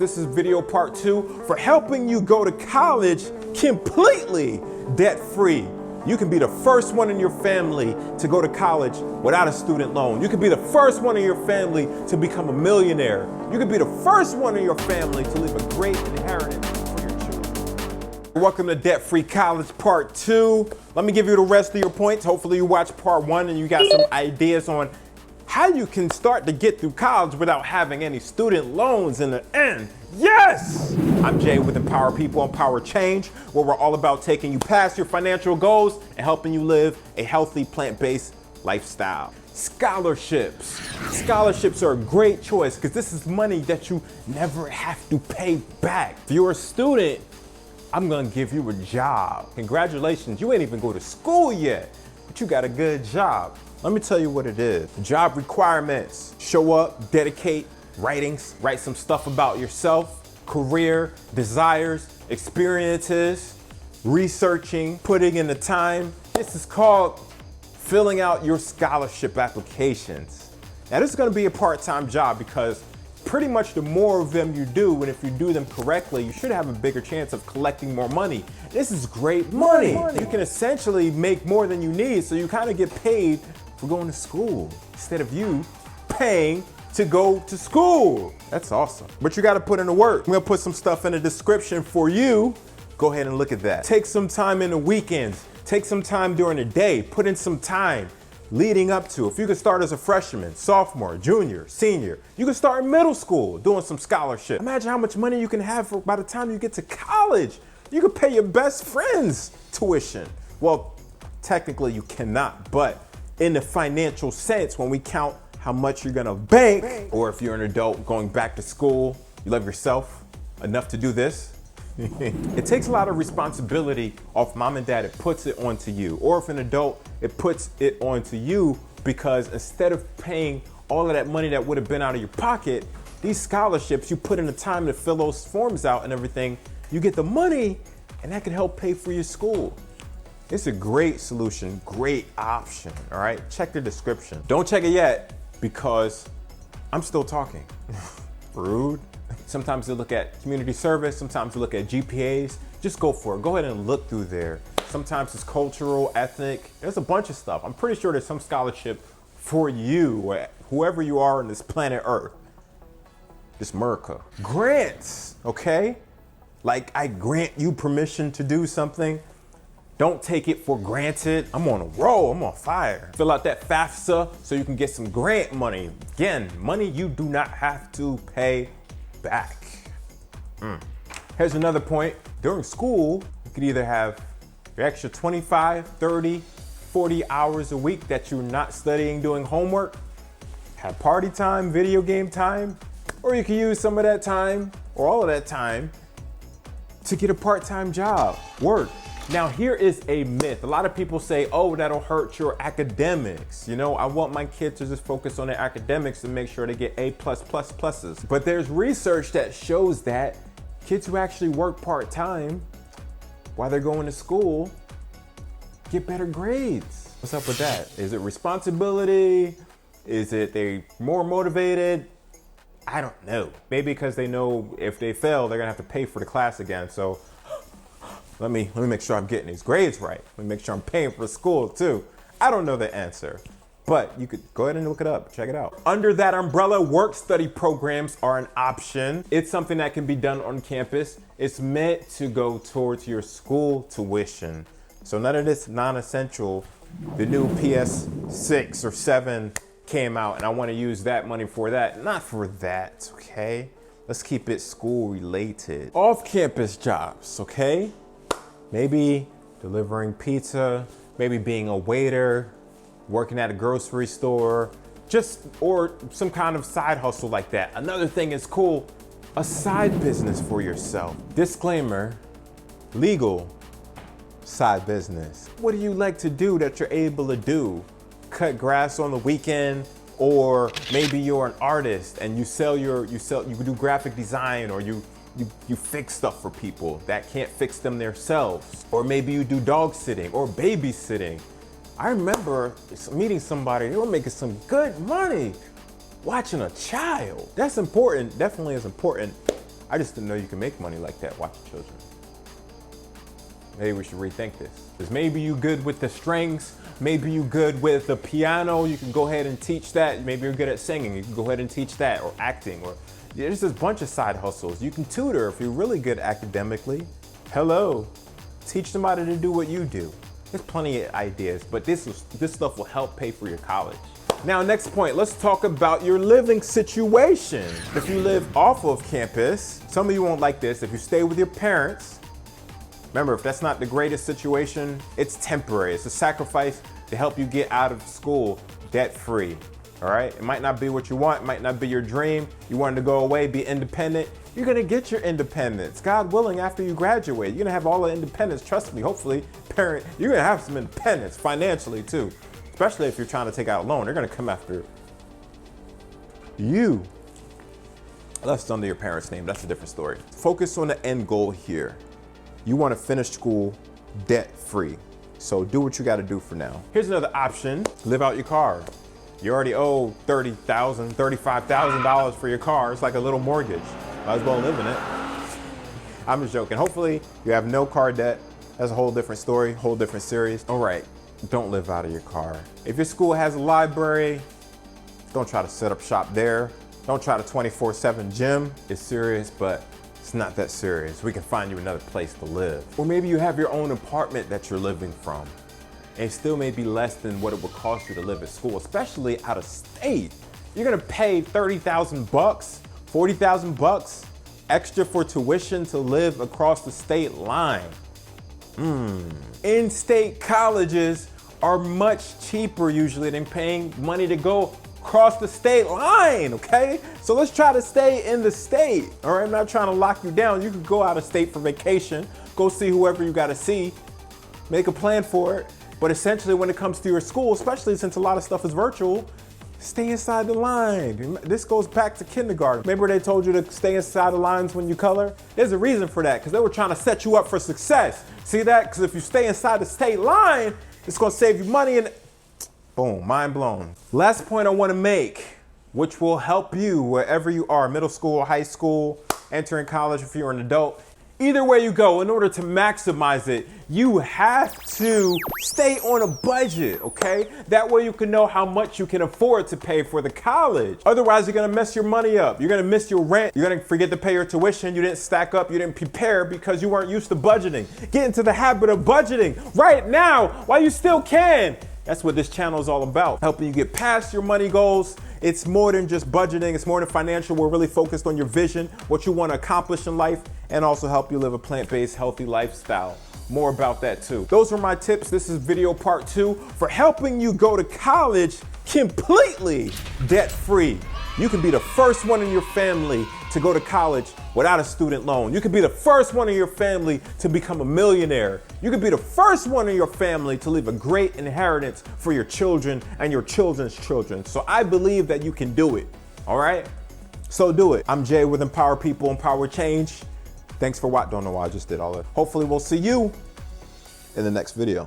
This is video part 2 for helping you go to college completely debt-free. You can be the first one in your family to go to college without a student loan. You can be the first one in your family to become a millionaire. You can be the first one in your family to leave a great inheritance for your children. Welcome to Debt-Free College Part 2. Let me give you the rest of your points. Hopefully you watched Part 1 and you got some ideas on how you can start to get through college without having any student loans in the end. Yes! I'm Jay with Empower People, Empower Change, where we're all about taking you past your financial goals and helping you live a healthy plant-based lifestyle. Scholarships. Scholarships are a great choice because this is money that you never have to pay back. If you're a student, I'm gonna give you a job. Congratulations, you ain't even go to school yet, but you got a good job. Let me tell you what it is. Job requirements: show up, dedicate, write some stuff about yourself, career, desires, experiences, researching, putting in the time. This is called filling out your scholarship applications. Now this is gonna be a part-time job because pretty much the more of them you do, and if you do them correctly, you should have a bigger chance of collecting more money. This is great money. You can essentially make more than you need, so you kind of get paid for going to school instead of you paying to go to school. That's awesome. But you gotta put in the work. I'm gonna put some stuff in the description for you. Go ahead and look at that. Take some time in the weekends. Take some time during the day. Put in some time leading up to. If you could start as a freshman, sophomore, junior, senior, you can start in middle school doing some scholarship. Imagine how much money you can have by the time you get to college. You could pay your best friend's tuition. Well, technically you cannot, but in the financial sense, when we count how much you're gonna bank, or if you're an adult going back to school, you love yourself enough to do this. It takes a lot of responsibility off mom and dad. It puts it onto you. Or if an adult, it puts it onto you because instead of paying all of that money that would have been out of your pocket, these scholarships, you put in the time to fill those forms out and everything, you get the money and that can help pay for your school. It's a great solution, great option, all right? Check the description. Don't check it yet because I'm still talking. Rude. Sometimes they look at community service, sometimes they look at GPAs. Just go for it. Go ahead and look through there. Sometimes it's cultural, ethnic. There's a bunch of stuff. I'm pretty sure there's some scholarship for you, whoever you are on this planet Earth, this America. Grants, okay? Like I grant you permission to do something. Don't take it for granted. I'm on a roll, I'm on fire. Fill out that FAFSA so you can get some grant money. Again, money you do not have to pay back. Here's another point. During school, you could either have your extra 25, 30, 40 hours a week that you're not studying, doing homework, have party time, video game time, or you can use some of that time or all of that time to get a part-time job, work. Now here is a myth. A lot of people say, oh, that'll hurt your academics. You know, I want my kids to just focus on their academics and make sure they get A++++. But there's research that shows that kids who actually work part-time while they're going to school get better grades. What's up with that? Is it responsibility? Is it they more motivated? I don't know. Maybe because they know if they fail, they're gonna have to pay for the class again. So let me make sure I'm getting these grades right. Let me make sure I'm paying for school too. I don't know the answer, but you could go ahead and look it up, check it out. Under that umbrella, work-study programs are an option. It's something that can be done on campus. It's meant to go towards your school tuition. So none of this non-essential, the new PS6 or 7 came out and I wanna use that money for that. Not for that, okay? Let's keep it school-related. Off-campus jobs, okay? Maybe delivering pizza, maybe being a waiter, working at a grocery store, or some kind of side hustle like that. Another thing is cool, a side business for yourself. Disclaimer, legal side business. What do you like to do that you're able to do? Cut grass on the weekend, or maybe you're an artist and you do graphic design, or you fix stuff for people that can't fix them themselves. Or maybe you do dog sitting or babysitting. I remember meeting somebody, they were making some good money watching a child. That's important, definitely is important. I just didn't know you can make money like that watching children. Maybe we should rethink this. Because maybe you good with the strings, maybe you good with the piano, you can go ahead and teach that. Maybe you're good at singing, you can go ahead and teach that, or acting, or there's this bunch of side hustles. You can tutor if you're really good academically. Hello, teach somebody to do what you do. There's plenty of ideas, but this stuff will help pay for your college. Now, next point, let's talk about your living situation. If you live off of campus, some of you won't like this. If you stay with your parents, remember, if that's not the greatest situation, it's temporary. It's a sacrifice to help you get out of school debt-free, all right? It might not be what you want, it might not be your dream. You wanted to go away, be independent. You're gonna get your independence. God willing, after you graduate, you're gonna have all the independence. Trust me, hopefully, parent, you're gonna have some independence financially too. Especially if you're trying to take out a loan, they're gonna come after you. Unless it's under your parents' name, that's a different story. Focus on the end goal here. You wanna finish school debt-free. So do what you gotta do for now. Here's another option, live out your car. You already owe $30,000, $35,000 for your car. It's like a little mortgage. Might as well live in it. I'm just joking. Hopefully you have no car debt. That's a whole different story, whole different series. All right, don't live out of your car. If your school has a library, don't try to set up shop there. Don't try to 24/7 gym. It's serious, but it's not that serious. We can find you another place to live. Or maybe you have your own apartment that you're living from. And it still may be less than what it would cost you to live at school, especially out of state. You're gonna pay $30,000, $40,000 extra for tuition to live across the state line. In-state colleges are much cheaper usually than paying money to go across the state line, okay? So let's try to stay in the state, all right? I'm not trying to lock you down. You could go out of state for vacation, go see whoever you gotta see, make a plan for it. But essentially when it comes to your school, especially since a lot of stuff is virtual, stay inside the line. This goes back to kindergarten. Remember they told you to stay inside the lines when you color? There's a reason for that, because they were trying to set you up for success. See that? Because if you stay inside the state line, it's gonna save you money and boom, mind blown. Last point I wanna make, which will help you wherever you are, middle school, high school, entering college if you're an adult. Either way you go, in order to maximize it, you have to stay on a budget, okay? That way you can know how much you can afford to pay for the college. Otherwise, you're gonna mess your money up. You're gonna miss your rent. You're gonna forget to pay your tuition. You didn't stack up. You didn't prepare because you weren't used to budgeting. Get into the habit of budgeting right now while you still can. That's what this channel is all about, helping you get past your money goals. It's more than just budgeting. It's more than financial. We're really focused on your vision, what you want to accomplish in life, and also help you live a plant-based, healthy lifestyle. More about that too. Those are my tips. This is video part 2 for helping you go to college completely debt-free. You can be the first one in your family to go to college without a student loan. You could be the first one in your family to become a millionaire. You could be the first one in your family to leave a great inheritance for your children and your children's children. So I believe that you can do it, all right? So do it. I'm Jay with Empower People, Empower Change. Thanks for watching. Don't know why I just did all that. Hopefully we'll see you in the next video.